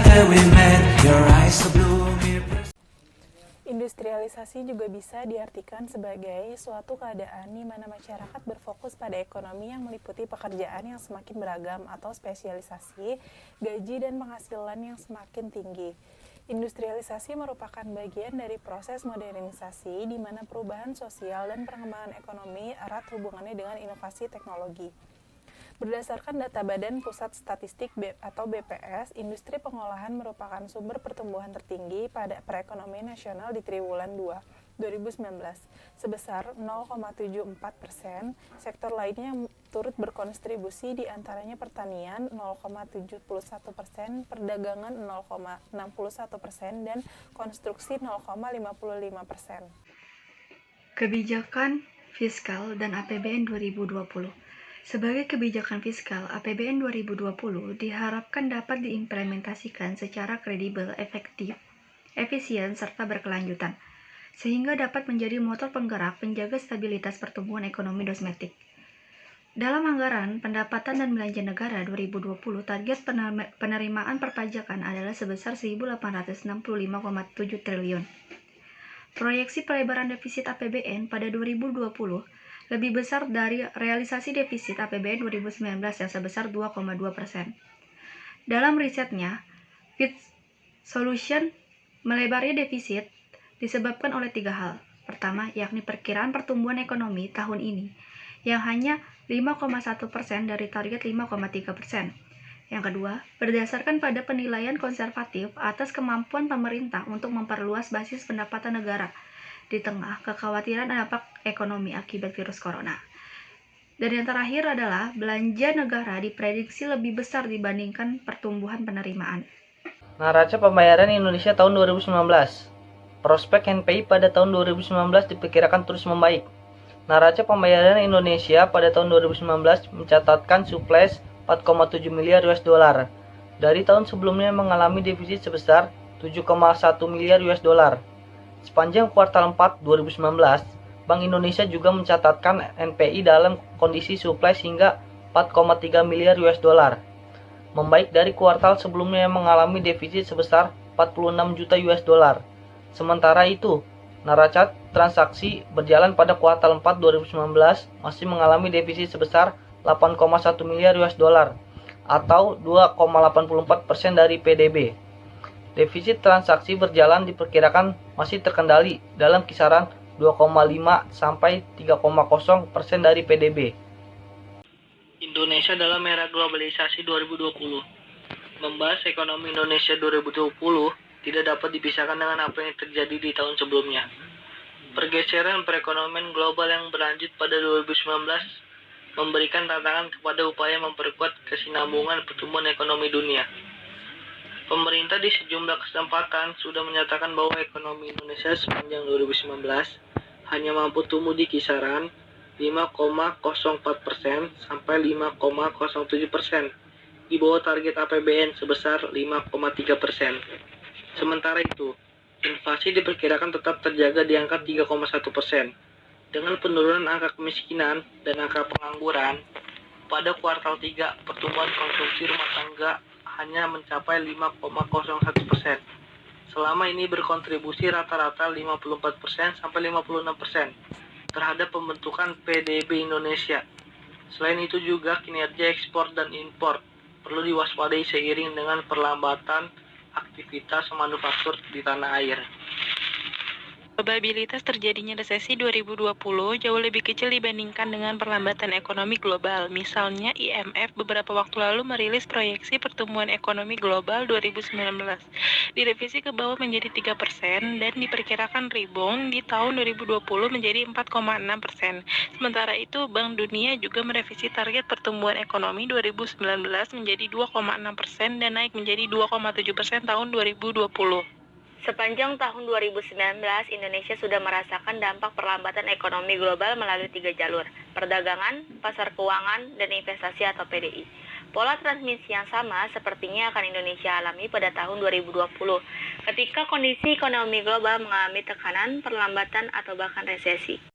that we met, your eyes so blue. Industrialisasi juga bisa diartikan sebagai suatu keadaan di mana masyarakat berfokus pada ekonomi yang meliputi pekerjaan yang semakin beragam atau spesialisasi, gaji dan penghasilan yang semakin tinggi. Industrialisasi merupakan bagian dari proses modernisasi di mana perubahan sosial dan perkembangan ekonomi erat hubungannya dengan inovasi teknologi. Berdasarkan data Badan Pusat Statistik atau BPS, industri pengolahan merupakan sumber pertumbuhan tertinggi pada perekonomian nasional di triwulan 2 2019, sebesar 0,74%. Sektor lainnya yang turut berkontribusi diantaranya pertanian 0,71%, perdagangan 0,61%, dan konstruksi 0,55%. Kebijakan fiskal dan APBN 2020. Sebagai kebijakan fiskal, APBN 2020 diharapkan dapat diimplementasikan secara kredibel, efektif, efisien, serta berkelanjutan, sehingga dapat menjadi motor penggerak penjaga stabilitas pertumbuhan ekonomi domestik. Dalam anggaran pendapatan dan belanja negara 2020, target penerimaan perpajakan adalah sebesar 1.865,7 triliun. Proyeksi pelebaran defisit APBN pada 2020 lebih besar dari realisasi defisit APBN 2019 yang sebesar 2,2%. Dalam risetnya, Fitch Solution melebarnya defisit disebabkan oleh 3 hal. Pertama, yakni perkiraan pertumbuhan ekonomi tahun ini yang hanya 5,1% dari target 5,3%. Yang kedua, berdasarkan pada penilaian konservatif atas kemampuan pemerintah untuk memperluas basis pendapatan negara di tengah kekhawatiran dampak ekonomi akibat virus corona. Dan yang terakhir adalah belanja negara diprediksi lebih besar dibandingkan pertumbuhan penerimaan. Neraca pembayaran Indonesia tahun 2019. Prospek NPI pada tahun 2019 diperkirakan terus membaik. Neraca pembayaran Indonesia pada tahun 2019 mencatatkan surplus 4,7 miliar US dollar. Dari tahun sebelumnya mengalami defisit sebesar 7,1 miliar US dollar. Sepanjang kuartal 4 2019, Bank Indonesia juga mencatatkan NPI dalam kondisi surplus hingga 4,3 miliar US dollar. Membaik dari kuartal sebelumnya yang mengalami defisit sebesar 46 juta US dollar. Sementara itu, neraca transaksi berjalan pada kuartal 4 2019 masih mengalami defisit sebesar 8,1 miliar US dollar atau 2,84% dari PDB. Defisit transaksi berjalan diperkirakan masih terkendali dalam kisaran 2,5 sampai 3,0% dari PDB. Indonesia dalam era globalisasi 2020. Membahas ekonomi Indonesia 2020 tidak dapat dipisahkan dengan apa yang terjadi di tahun sebelumnya. Pergeseran perekonomian global yang berlanjut pada 2019 memberikan tantangan kepada upaya memperkuat kesinambungan pertumbuhan ekonomi dunia. Pemerintah di sejumlah kesempatan sudah menyatakan bahwa ekonomi Indonesia sepanjang 2019 hanya mampu tumbuh di kisaran 5,04% sampai 5,07%, di bawah target APBN sebesar 5,3%. Sementara itu, inflasi diperkirakan tetap terjaga di angka 3,1%. Dengan penurunan angka kemiskinan dan angka pengangguran, pada kuartal 3 pertumbuhan konsumsi rumah tangga hanya mencapai 5,01%. Selama ini berkontribusi rata-rata 54% sampai 56% terhadap pembentukan PDB Indonesia. Selain itu juga kinerja ekspor dan impor perlu diwaspadai seiring dengan perlambatan aktivitas manufaktur di tanah air. Probabilitas terjadinya resesi 2020 jauh lebih kecil dibandingkan dengan perlambatan ekonomi global. Misalnya, IMF beberapa waktu lalu merilis proyeksi pertumbuhan ekonomi global 2019. Direvisi ke bawah menjadi 3% dan diperkirakan rebound di tahun 2020 menjadi 4,6%. Sementara itu, Bank Dunia juga merevisi target pertumbuhan ekonomi 2019 menjadi 2,6% dan naik menjadi 2,7% tahun 2020. Sepanjang tahun 2019, Indonesia sudah merasakan dampak perlambatan ekonomi global melalui 3 jalur, perdagangan, pasar keuangan, dan investasi atau PDI. Pola transmisi yang sama sepertinya akan Indonesia alami pada tahun 2020, ketika kondisi ekonomi global mengalami tekanan, perlambatan, atau bahkan resesi.